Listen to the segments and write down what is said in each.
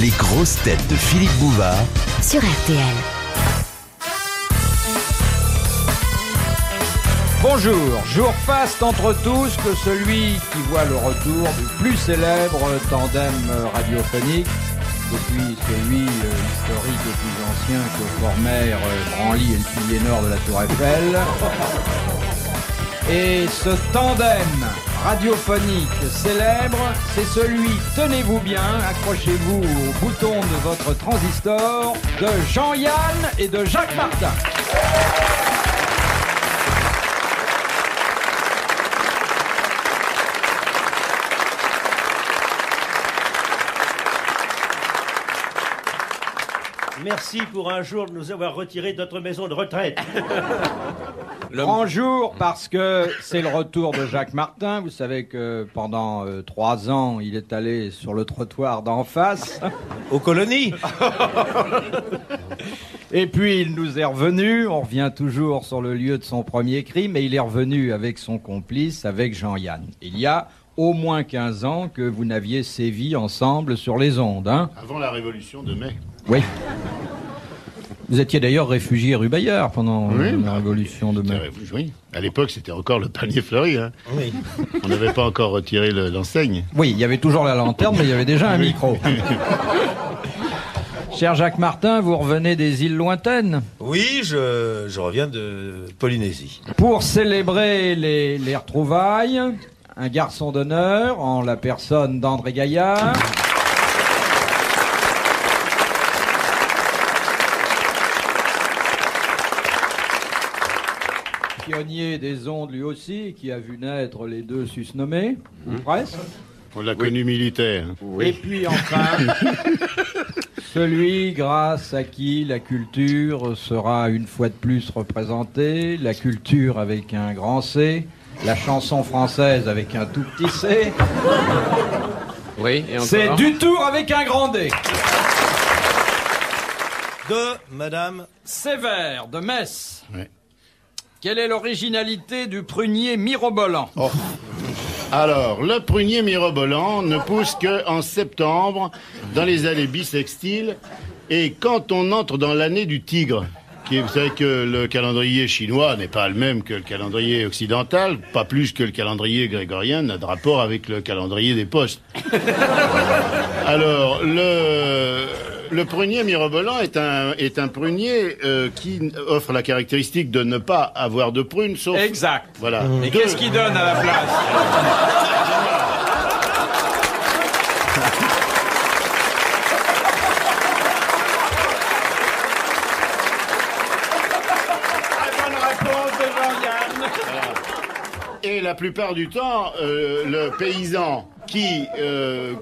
Les grosses têtes de Philippe Bouvard sur RTL. Bonjour, jour faste entre tous que celui qui voit le retour du plus célèbre tandem radiophonique depuis celui historique et plus ancien que formèrent Branly et le pilier nord de la Tour Eiffel. Et ce tandem radiophonique célèbre, c'est celui, tenez-vous bien, accrochez-vous au bouton de votre transistor, de Jean-Yann et de Jacques Martin. Merci pour un jour de nous avoir retiré de notre maison de retraite. Grand jour parce que c'est le retour de Jacques Martin. Vous savez que pendant 3 ans, il est allé sur le trottoir d'en face. Aux colonies. Et puis il nous est revenu. On revient toujours sur le lieu de son premier crime. Et il est revenu avec son complice, avec Jean-Yann. Il y a au moins 15 ans que vous n'aviez sévi ensemble sur les ondes. Hein ? Avant la Révolution de mai. Oui. Vous étiez d'ailleurs réfugié rue Bayard pendant la Révolution de mai. Oui, à l'époque c'était encore le panier fleuri. Hein. Oui. On n'avait pas encore retiré l'enseigne. Oui, il y avait toujours la lanterne, mais il y avait déjà un micro. Cher Jacques Martin, vous revenez des îles lointaines. Oui, je reviens de Polynésie. Pour célébrer les retrouvailles, un garçon d'honneur en la personne d'André Gaillard. Pionnier des ondes lui aussi, qui a vu naître les deux susnommés, ou presque. On l'a connu militaire. Et puis enfin, celui grâce à qui la culture sera une fois de plus représentée, la culture avec un grand C, la chanson française avec un tout petit C. Oui, et encore. C'est Dutour avec un grand D. De Madame Sévère de Metz. Ouais. Quelle est l'originalité du prunier mirobolant? Alors, le prunier mirobolant ne pousse qu'en septembre, dans les années bissextiles, et quand on entre dans l'année du tigre, vous savez que le calendrier chinois n'est pas le même que le calendrier occidental, pas plus que le calendrier grégorien n'a de rapport avec le calendrier des postes. Alors, le prunier mirobolant est un prunier qui offre la caractéristique de ne pas avoir de prune, sauf... Exact. Voilà. Et qu'est-ce qu'il donne à la place? Et la plupart du temps, le paysan qui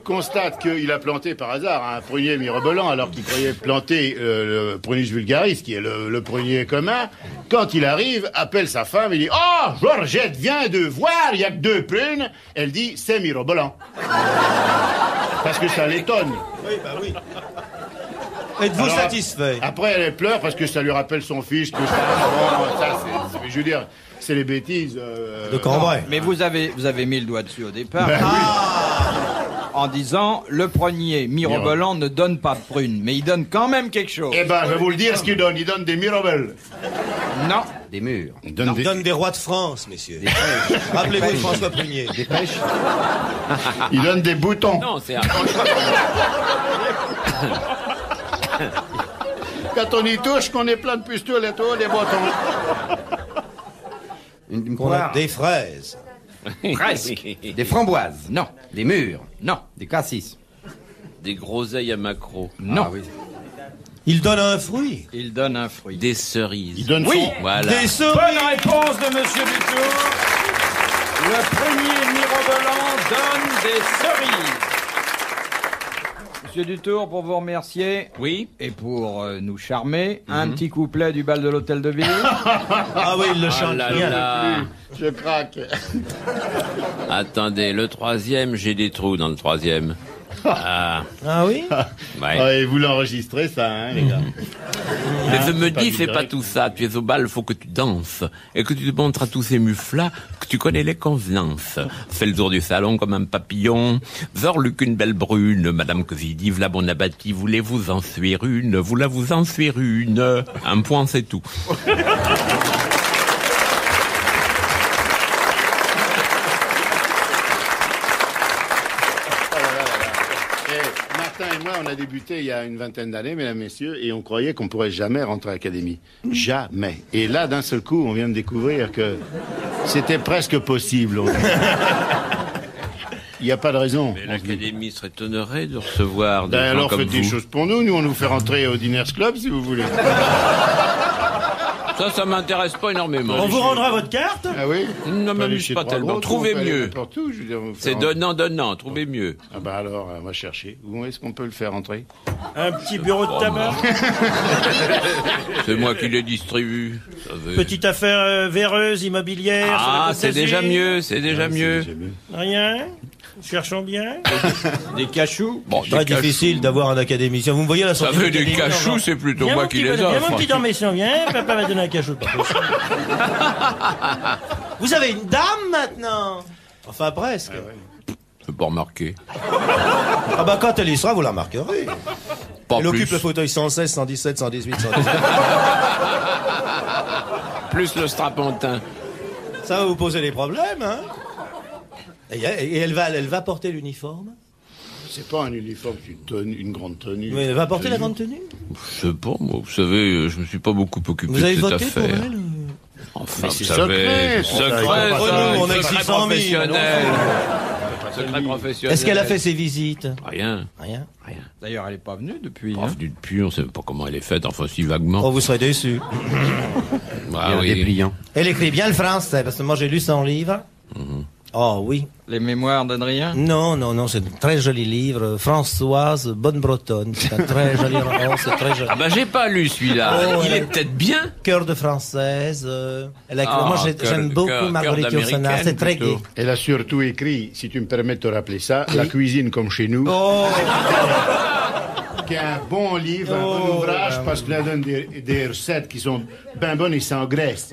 constate qu'il a planté par hasard un prunier mirobolant alors qu'il croyait planter le prunus vulgaris, qui est le prunier commun, quand il arrive, appelle sa femme et dit « Oh, Georgette vient de voir, il n'y a que 2 prunes !» Elle dit « C'est mirobolant. » Parce que ça l'étonne. Oui, bah oui. Êtes-vous satisfait? Après, elle pleure parce que ça lui rappelle son fils, que ça, je veux dire... C'est les bêtises de Cambrai. Mais vous avez mis le doigt dessus au départ. Ben En disant, le prunier mirobolant ne donne pas de prune, mais il donne quand même quelque chose. Eh ben, je vais vous le dire ce qu'il donne. Il donne des mirabelles. Non. Des murs. Il donne Donne des rois de France, messieurs. Rappelez-vous de François Prunier. Des pêches. Il donne des boutons. Non, c'est un... Quand on y touche, qu'on est plein de pustules et tout, des boutons. Une On a poire. des fraises. Presque. Des framboises. Non. Des mûres. Non. Des cassis. Des groseilles à macro. Non. Ah oui. Il donne un fruit. Il donne un fruit. Des cerises. Il donne Oui. son... Voilà. Des cerises. Bonne réponse de Monsieur Dutour. Le prunier mirobolant donne des cerises. Monsieur Dutour, pour vous remercier. Oui. Et pour nous charmer, un petit couplet du bal de l'Hôtel de Ville. Ah oui, il le chante là bien. là. Je craque. Attendez, le 3e, j'ai des trous dans le 3e. Ah, Ah oui? ouais. Ah, et vous l'enregistrez, ça, hein, les gars. Mais je Ah, me c'est pas dis, du fais pas direct. tout ça. Tu es au bal, faut que tu danses. Et que tu te montres à tous ces mufs-là que tu connais les convenances. Fais le tour du salon comme un papillon. Zorluc une belle brune. Madame Cosidive, la bonne abattie, voulez-vous en suivre une? Voulez-vous en suivre une? Un point, c'est tout. Martin et moi, on a débuté il y a une vingtaine d'années, mesdames, messieurs, et on croyait qu'on pourrait jamais rentrer à l'académie. Jamais. Et là, d'un seul coup, on vient de découvrir que c'était presque possible. Il n'y a pas de raison. Mais l'académie serait honorée de recevoir des Ben gens alors comme faites des vous. choses pour nous. Nous, on nous fait rentrer au Diners Club, si vous voulez. Ça m'intéresse pas énormément. On vous rendra votre carte. Ah oui? Ne m'amuse pas tellement. Trouvez mieux. Partout, je veux dire, vous C'est faire donnant, trouvez mieux. Ah bah alors, on va chercher. Où est-ce qu'on peut le faire entrer? Un petit bureau de tabac. C'est moi qui les distribue. Ça veut- Petite affaire véreuse, immobilière. sur la Ah, Côte c'est d'Azur. déjà mieux, c'est déjà mieux. Rien. Cherchons bien. Des cachous. Bon, Très des difficile d'avoir un académicien. Vous me voyez la Ça sortie veut des d'académie, cachous, non, c'est plutôt Viens, moi mon qui petit les bonhomme, viens, mon offre. petit dormession, viens. Papa va donner un cachot. Pas possible. Vous avez une dame maintenant? Enfin, presque. C'est pas remarqué. Ah bah quand elle y sera, vous la remarquerez. Pas Elle occupe plus. le fauteuil 116, 117, 118, 119. Plus le strapontin. Ça va vous poser des problèmes, hein? Et elle va porter l'uniforme? C'est pas un uniforme, c'est une grande tenue. Mais elle va porter la grande tenue? Je sais pas, moi, vous savez, je me suis pas beaucoup occupé Vous avez de cette voté pour affaire. elle? Enfin, Mais vous c'est savez, secret, secret, entre ça, nous, on est secret 600 000, professionnel. Secret professionnel. Est-ce qu'elle a fait ses visites? Rien, Rien. rien. D'ailleurs, elle est pas venue depuis. Pas hein. venue depuis, on sait pas comment elle est faite, enfin si vaguement. Oh, vous serez déçus. Ah oui. dépliant. Elle écrit bien le français, parce que moi j'ai lu son livre. Oh oui. Les mémoires d'Adrien. Non, c'est un très joli livre. Françoise Bonne-Bretonne. C'est un très joli roman, c'est très joli. Ah bah j'ai pas lu celui-là. Oh, Il ouais. est peut-être bien. Cœur de française. Elle a... Ah, moi cœur- j'aime beaucoup cœur Marguerite Yourcenar. d'américaine, C'est très plutôt. gai. Elle a surtout écrit, si tu me permets de te rappeler ça, La cuisine comme chez nous, Oh, qui est un bon livre, un Oh, bon ouvrage, parce qu'il donne des recettes qui sont bien bonnes et sans graisse.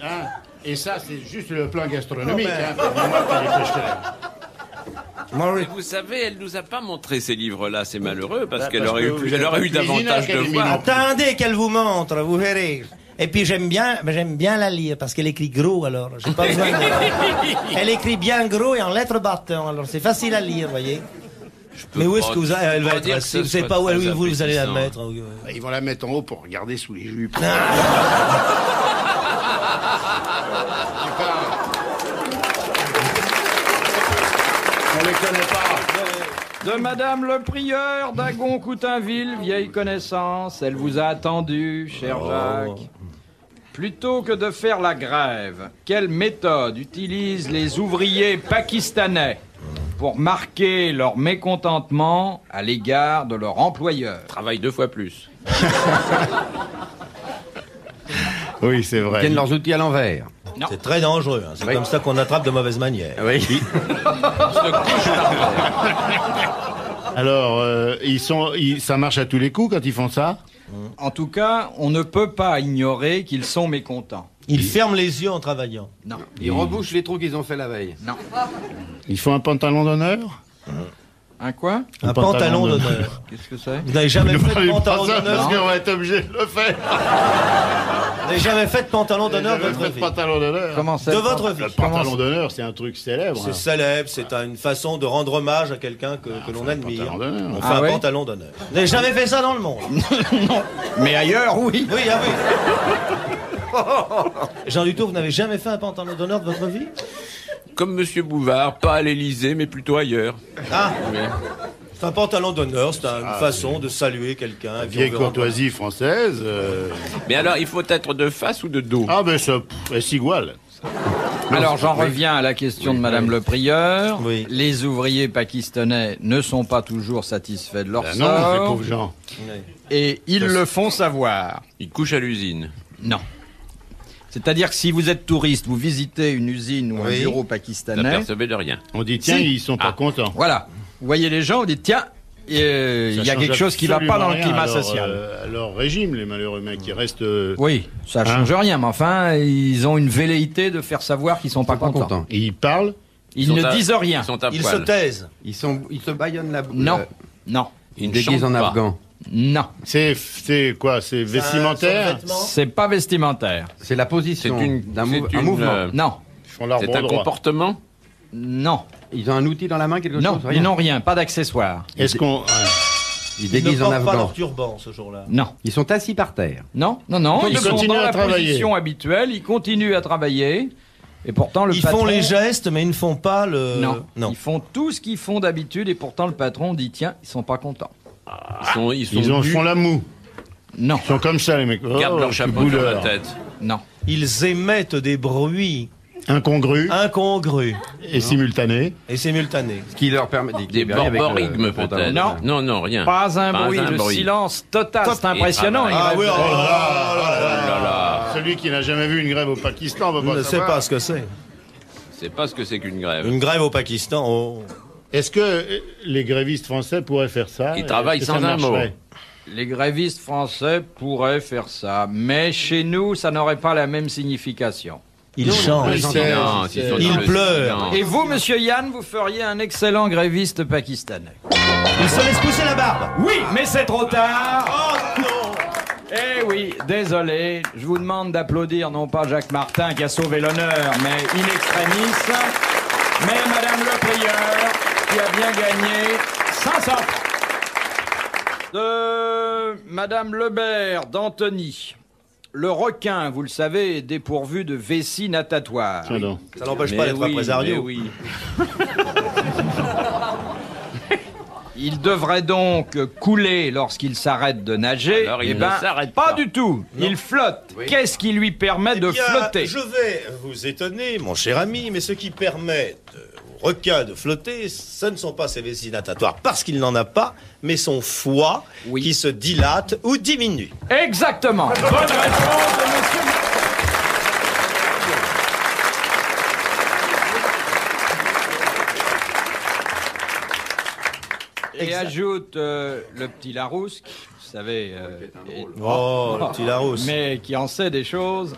Hein, et ça, c'est juste le plan gastronomique. Oh, Hein, pour moi, t'as les pêcherais. Maurice. Vous savez, elle nous a pas montré ces livres-là, c'est malheureux, parce Bah, qu'elle parce aurait que eu, vous elle êtes aurait eu pas cuisinière, davantage de Académie, voix. non. Attendez qu'elle vous montre, vous verrez. Et puis j'aime bien la lire parce qu'elle écrit gros alors. J'ai pas besoin de... Elle écrit bien gros et en lettres bâtons alors c'est facile à lire, voyez. peux Mais où pas- est-ce que vous elle va pas être dire que assise? ce Vous savez soit pas où très vous allez la appétissant. mettre? Bah, ils vont la mettre en haut pour regarder sous les jupes. On les connaît pas. De Madame le prieur d'Agon-Coutainville, vieille connaissance. Elle vous a attendu, cher Jacques. Plutôt que de faire la grève, quelle méthode utilisent les ouvriers pakistanais pour marquer leur mécontentement à l'égard de leur employeur? Travaille 2 fois plus. Oui, c'est vrai. Tiennent leurs outils à l'envers. C'est très dangereux, hein. C'est Oui. comme ça qu'on attrape de mauvaises manières. Oui. Alors, ça marche à tous les coups quand ils font ça? En tout cas, on ne peut pas ignorer qu'ils sont mécontents. Ils ferment les yeux en travaillant. Non. Ils rebouchent les trous qu'ils ont fait la veille. Ils font un pantalon d'honneur? Un quoi? Un pantalon d'honneur. Qu'est-ce que c'est? Vous n'avez jamais Ne fait de parlez pantalon pas ça, d'honneur? parce qu'on va être obligé de le faire. Vous n'avez jamais fait de pantalon d'honneur de Jamais votre fait de vie? pantalon d'honneur. Comment c'est? De votre vie. Le pantalon d'honneur, c'est un truc célèbre. C'est célèbre, c'est une façon de rendre hommage à quelqu'un que l'on admire. pantalon d'honneur. On fait Ah un ouais pantalon d'honneur. Vous n'avez jamais fait ça dans le monde? Mais ailleurs, oui. Oui, ah oui. Jean Dutour, vous n'avez jamais fait un pantalon d'honneur de votre vie? Comme Monsieur Bouvard, pas à l'Élysée, mais plutôt ailleurs. Ah, Mais- c'est un pantalon d'honneur, c'est une façon de saluer quelqu'un. et puis Vieille on veut rendre- courtoisie française. Mais alors, il faut être de face ou de dos? Ah, ben ça, c'est igual. Alors j'en reviens à la question de Madame le prieur. Oui. Les ouvriers pakistanais ne sont pas toujours satisfaits de leur Ben non, ces sort pauvres gens. Oui. et ils le font savoir. Il couche à l'usine. Non. C'est-à-dire que si vous êtes touriste, vous visitez une usine ou un bureau Vous pakistanais, n'apercevez de rien. On dit, tiens, Si. ils sont pas contents. voilà, vous voyez les gens, vous dites tiens, il y a quelque chose qui va pas dans le climat social. À leur régime, les malheureux mecs, qui restent... Oui, ça change rien, mais enfin, ils ont une velléité de faire savoir qu'ils sont pas Pas contents. content. Et ils parlent. Ils ne disent rien. Ils sont à Ils se poil. taisent. Ils se bâillonnent la Non, non, Ils ne déguisent en chantent pas. afghan. non. C'est quoi? C'est vestimentaire? C'est pas vestimentaire. C'est la position C'est une- d'un c'est un une, mouvement. Non, Ils font l'arbre C'est un droit. comportement. non, Ils ont un outil dans la main, quelque non, chose? ils n'ont rien, pas d'accessoires. Est-ce qu'on... Ils Ils ne déguisent en portent pas afghan. leur turban ce jour-là. Non, Ils sont assis par terre. non, non, non, Ils ils sont continuent dans à la travailler. position habituelle, ils continuent à travailler, et pourtant le Ils patron... font les gestes, mais ils ne font pas le... Non. non. Ils font tout ce qu'ils font d'habitude, et pourtant le patron dit tiens, ils sont pas contents. Ils font la moue. Non, Ils sont comme ça, les mecs. Ils gardent Oh, leur chapeau sur la bouleur. tête. non, Ils émettent des bruits Incongrus incongrus et simultanés. et simultanés. Ce qui leur permet Des borborigmes peut-être. Non. Non, non, rien. pas un bruit, le bruit. silence total, c'est impressionnant. Et il Ah reste- oui, oh là Ah, là là. Celui qui n'a jamais vu une grève au Pakistan va Je pas ne sais savoir. pas ce que c'est. C'est pas ce que c'est qu'une grève. Une grève au Pakistan, oh. Est-ce que les grévistes français pourraient faire ça? Ils travaillent Est-ce que sans ça un mot. marcherait? Les grévistes français pourraient faire ça, mais chez nous, ça n'aurait pas la même signification. Ils chantent. Ils Non, chantent. s'ils sont dans Ils le pleurent. silence. Et vous, monsieur Yann, vous feriez un excellent gréviste pakistanais. Ils se laissent pousser la barbe. Oui, mais c'est trop tard. Oh non. Eh oui, désolé, je vous demande d'applaudir non pas Jacques Martin qui a sauvé l'honneur, mais in extremis, mais Madame Le Prieur qui a bien gagné 500 francs. De Madame Lebert d'Antony. Le requin, vous le savez, est dépourvu de vessie natatoire. Tiens donc. Ça n'empêche Mais pas d'être oui, un présario. mais oui. Il devrait donc couler lorsqu'il s'arrête de nager. Alors, il Eh ne ben, s'arrête pas pas. du tout. Il flotte. Qu'est-ce qui lui permet de flotter? Je vais vous étonner, mon cher ami, mais ce qui permet au requin de flotter, ce ne sont pas ses vessies natatoires parce qu'il n'en a pas, mais son foie Oui. qui se dilate ou diminue. Exactement. Bonne réponse de monsieur. Et ajoute le petit Larousse, vous savez, Oh, le petit Larousse. mais qui en sait des choses.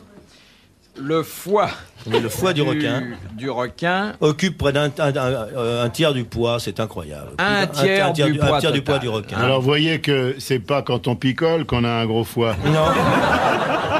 Le foie, Oui, le foie du requin du requin occupe près d'un un tiers du poids, c'est incroyable. Un tiers du poids un tiers du poids total. du requin. Alors, vous voyez que c'est pas quand on picole qu'on a un gros foie. Non.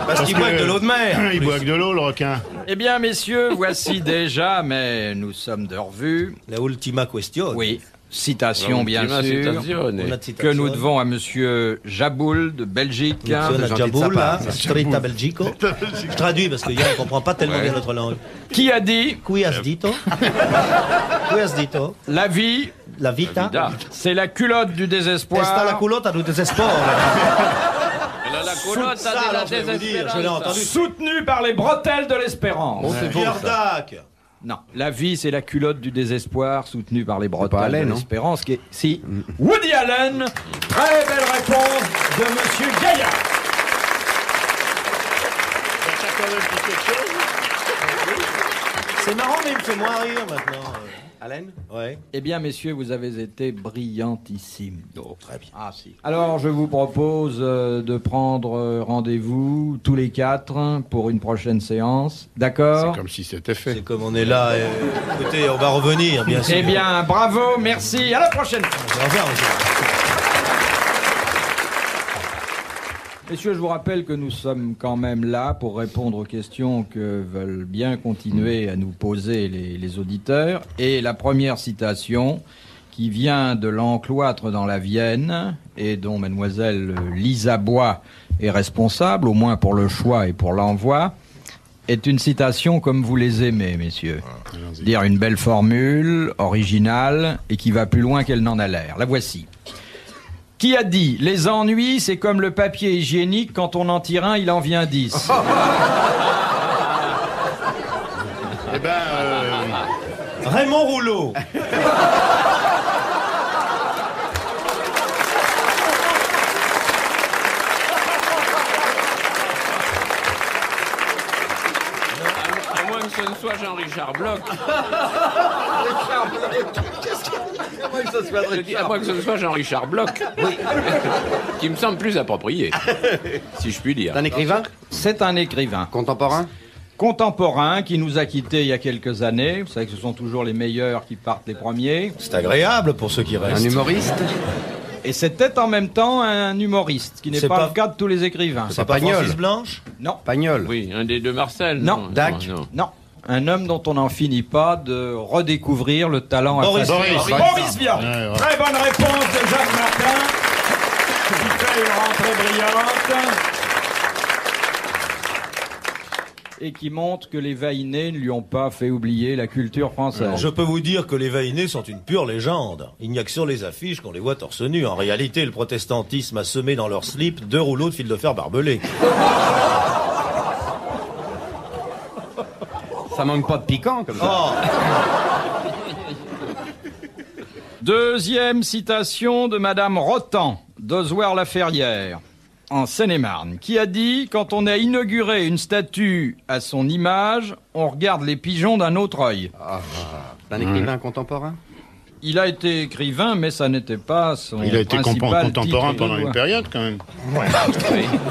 Parce qu'il boit que de l'eau de mer. Il boit que de l'eau, le requin. Eh bien, messieurs, voici déjà, mais nous sommes de revue. La ultima question. Oui, citation bien Ultima sûr, citazione. Una que citation. nous devons à monsieur Jaboul de Belgique. Sono gentil de sa Jaboul, part. hein, Stretta Belgico. Je traduis parce que Yann ne comprend pas tellement bien notre langue. Qui a dit Qui has dito? Qui has dito? la vie, La vita? Vida. c'est la culotte du Esta la désespoir, culotta du désespoir. La culotte Ça, a alors, je vais vous dire, je l'ai entendu. soutenue par les bretelles de l'espérance. Pierre Dac. Non, la vie, c'est la culotte du désespoir, soutenue par les pas bretelles Allen, de non l'espérance. Qui est... Si, Woody Allen. Très belle réponse de monsieur Gaillard. C'est marrant, mais il me fait moins rire maintenant. Alain? Ouais. Eh bien, messieurs, vous avez été brillantissimes. Très bien. Ah, si. Alors, je vous propose de prendre rendez-vous tous les quatre pour une prochaine séance. D'accord? Comme si c'était fait. C'est comme on est là. Écoutez, on va revenir, bien sûr. Eh bien, bravo, merci, à la prochaine fois. Au revoir, monsieur. Messieurs, je vous rappelle que nous sommes quand même là pour répondre aux questions que veulent bien continuer à nous poser les auditeurs. Et la première citation, qui vient de l'encloître dans la Vienne, et dont mademoiselle Lisa Bois est responsable, au moins pour le choix et pour l'envoi, est une citation comme vous les aimez, messieurs. Dire une belle formule, originale, et qui va plus loin qu'elle n'en a l'air. La voici. Qui a dit « Les ennuis, c'est comme le papier hygiénique, quand on en tire un, il en vient 10 ». Eh ben, Raymond Rouleau. ce ne soit Jean-Richard Bloch. Je dis à moins que ce ne soit Jean-Richard Bloch. Oui. Qui me semble plus approprié, si je puis dire. C'est un écrivain C'est un écrivain. contemporain? Contemporain qui nous a quittés il y a quelques années. Vous savez que ce sont toujours les meilleurs qui partent les premiers. C'est agréable pour ceux qui Un restent. humoriste? Et c'était en même temps un humoriste, qui n'est C'est pas pas- le cas de tous les écrivains. C'est pas Pagnol. Francis Blanche? Non, Pagnol? Oui, un des deux Marcel. Non, Dac. Non. non. Un homme dont on n'en finit pas de redécouvrir le talent. Boris. affectif. Boris. Boris Vian. Ouais, ouais. Très bonne réponse de Jacques Martin, qui fait une rentrée brillante. Et qui montre que les Vainés ne lui ont pas fait oublier la culture française. Je peux vous dire que les Vainés sont une pure légende. Il n'y a que sur les affiches qu'on les voit torse nu. En réalité, le protestantisme a semé dans leur slip 2 rouleaux de fil de fer barbelé. Ça manque pas de piquant, comme ça. Oh, Deuxième citation de Madame Rotan, d'Ozoir-la-Ferrière, en Seine-et-Marne, qui a dit « Quand on a inauguré une statue à son image, on regarde les pigeons d'un autre œil. C'est un écrivain contemporain? » Il a été écrivain, mais ça n'était pas son Il a été principal contemporain titre de pendant une loi. période, quand même.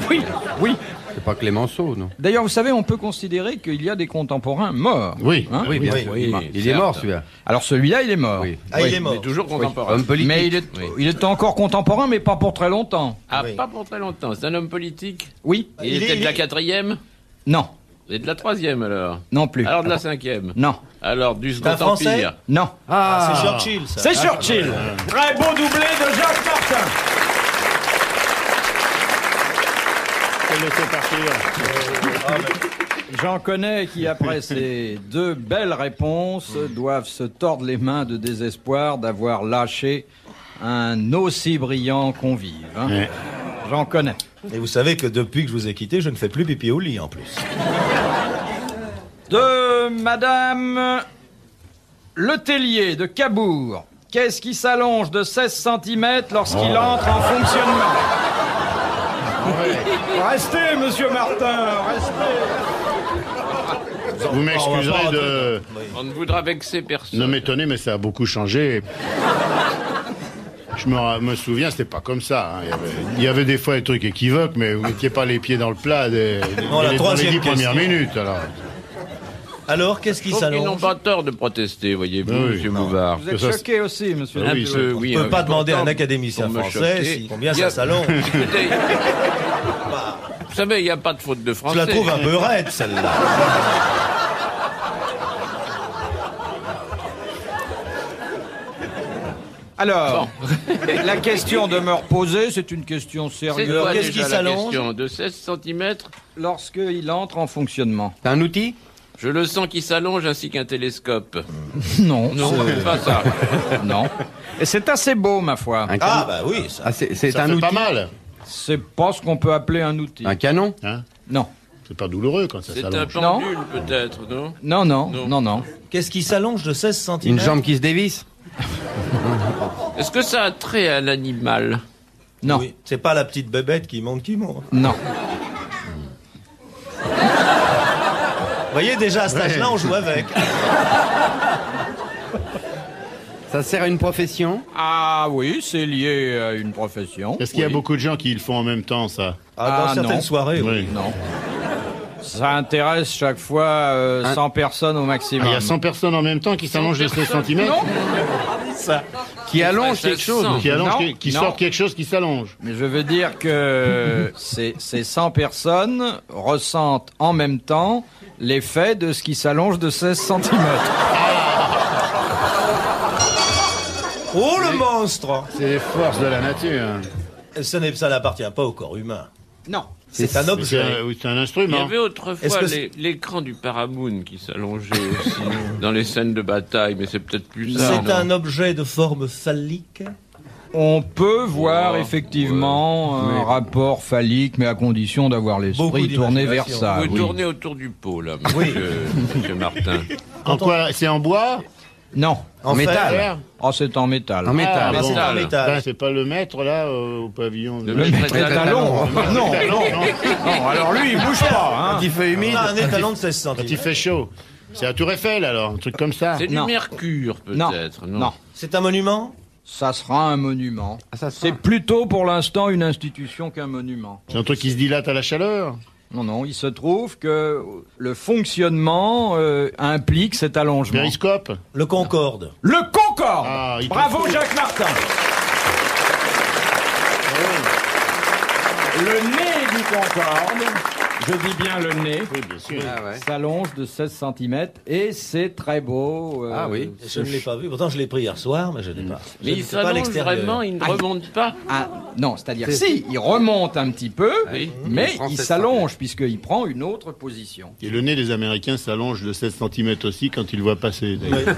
Oui, oui. C'est pas Clémenceau, non? D'ailleurs, vous savez, on peut considérer qu'il y a des contemporains morts. Oui. Hein Oui, bien oui, sûr. oui, Il est certes. mort, celui-là. Alors celui-là, il est mort. Oui. ah, il est mort. Mais toujours contemporain. Homme politique. Mais il est encore contemporain, mais pas pour très longtemps. Ah, Oui. pas pour très longtemps. C'est un homme politique. Oui. Il était de la 4e Non. et de la 3e alors. Non plus. Alors de la 5e. Non. Alors du un Second Français Empire. Non. Ah, c'est Churchill, ça. C'est Churchill. Très beau doublé de Jacques Martin. Elle le fait partir. J'en connais qui, après ces deux belles réponses, doivent se tordre les mains de désespoir d'avoir lâché un aussi brillant convive. Hein. Ouais. J'en connais. Et vous savez que depuis que je vous ai quitté, je ne fais plus pipi au lit, en plus. De Madame Letellier de Cabourg. Qu'est-ce qui s'allonge de 16 cm lorsqu'il entre en fonctionnement? Restez, monsieur Martin, restez. Vous m'excuserez de On ne voudra vexer personne. ne m'étonner, mais ça a beaucoup changé. Je me souviens, c'était pas comme ça. Hein. Il y avait des fois des trucs équivoques, mais vous mettiez pas les pieds dans le plat Non, la dans les troisième 10 premières question. minutes. Alors, qu'est-ce qui Je trouve qu'ils n'ont s'allonge? pas tort de protester, voyez-vous, Oui, monsieur non. Bouvard. Vous êtes Ça, choqué aussi, monsieur. Ah Un oui, peu, ça- oui. On ne peut pas demander à un pourtant, académicien pour me français choquer. combien Il y a- ça s'allonge. Écoutez, vous savez, il n'y a pas de faute de Je français. la trouve un peu raide, celle-là. Alors, la question demeure posée, c'est une question C'est sérieuse. quoi qu'est-ce déjà qui la s'allonge question de 16 cm? Lorsqu'il entre en fonctionnement. C'est un outil? Je le sens qui s'allonge ainsi qu'un télescope. Non, Non, c'est pas ça. non. Et c'est assez beau, ma foi. Un Ah, canon? bah oui, ça. Ah, c'est Ça un fait outil? pas mal. C'est pas ce qu'on peut appeler un outil. Un canon? Hein. Non. C'est pas douloureux quand ça C'est un s'allonge. pendule, peut-être, non? Non, non, Non. non, non. Qu'est-ce qui s'allonge de 16 cm? Une jambe qui se dévisse? Est-ce que ça a trait à l'animal? Non, Oui. C'est pas la petite bébête qui monte. non. Vous voyez, déjà à cet âge-là, on joue avec. Ça sert à une profession? Ah oui, c'est lié à une profession. Est-ce qu'il y a Oui. beaucoup de gens qui le font en même temps, ça? Ah, dans certaines non. soirées, oui. Oui. Non. Ça intéresse chaque fois 100 personnes au Ah, maximum. il y a 100 personnes en même temps qui s'allongent de 16 cm? Non, Qui allonge ferait quelque chose? 1600. Qui allonge, Non, qui non. sortent quelque chose qui s'allonge. mais je veux dire que ces 100 personnes ressentent en même temps l'effet de ce qui s'allonge de 16 cm. Oh, le monstre! C'est les forces de la nature. Ça n'appartient pas au corps humain. Non. C'est un C'est objet. oui, c'est un Il y instrument. avait Est-ce autrefois que l'écran du Paramount qui s'allongeait aussi dans les scènes de bataille, mais c'est peut-être plus ça. C'est non un objet de forme phallique. On peut voir Oh, effectivement un rapport phallique, mais à condition d'avoir Beaucoup l'esprit tourné vers d'imagination. ça. Vous oui. tournez autour du pot, là, Oui. monsieur Martin. En quoi? C'est en bois? Non. En métal. Oh, c'est en métal. En métal. Ah, Mais c'est en métal. Ben, c'est pas le maître, là, au pavillon. Le Le maître étalon. Non, non, non. Alors lui, il bouge pas. Hein. Quand il fait humide. Ah, un étalon de 16 Quand il cm. fait chaud. C'est la Tour Eiffel, alors, un truc comme ça. C'est du Non. mercure, Non. peut-être. Non. C'est un monument? Ça sera un monument. Ah, ça sera- C'est plutôt pour l'instant une institution qu'un monument. C'est un truc qui se dilate à la chaleur. Non, non, il se trouve que le fonctionnement implique cet allongement. Périscope. Le Concorde. Le Concorde. Ah, il Bravo t'en faut. Jacques Martin. Le nez du Concorde, je dis bien le nez, Oui, bien sûr. Ah ouais. s'allonge de 16 cm et c'est très beau. Ah oui. Je ne l'ai pas vu. Pourtant, je l'ai pris hier soir, mais je n'ai pas. Mais Je il ne sais pas s'allonge l'extérieur. vraiment, il ne Ah, remonte pas. Ah, non, c'est-à-dire si, il remonte un petit peu, Oui. mais Il prend il 16 s'allonge puisqu'il prend une autre position. Et le nez des Américains s'allonge de 16 cm aussi quand ils le voient passer. d'ailleurs. Oui.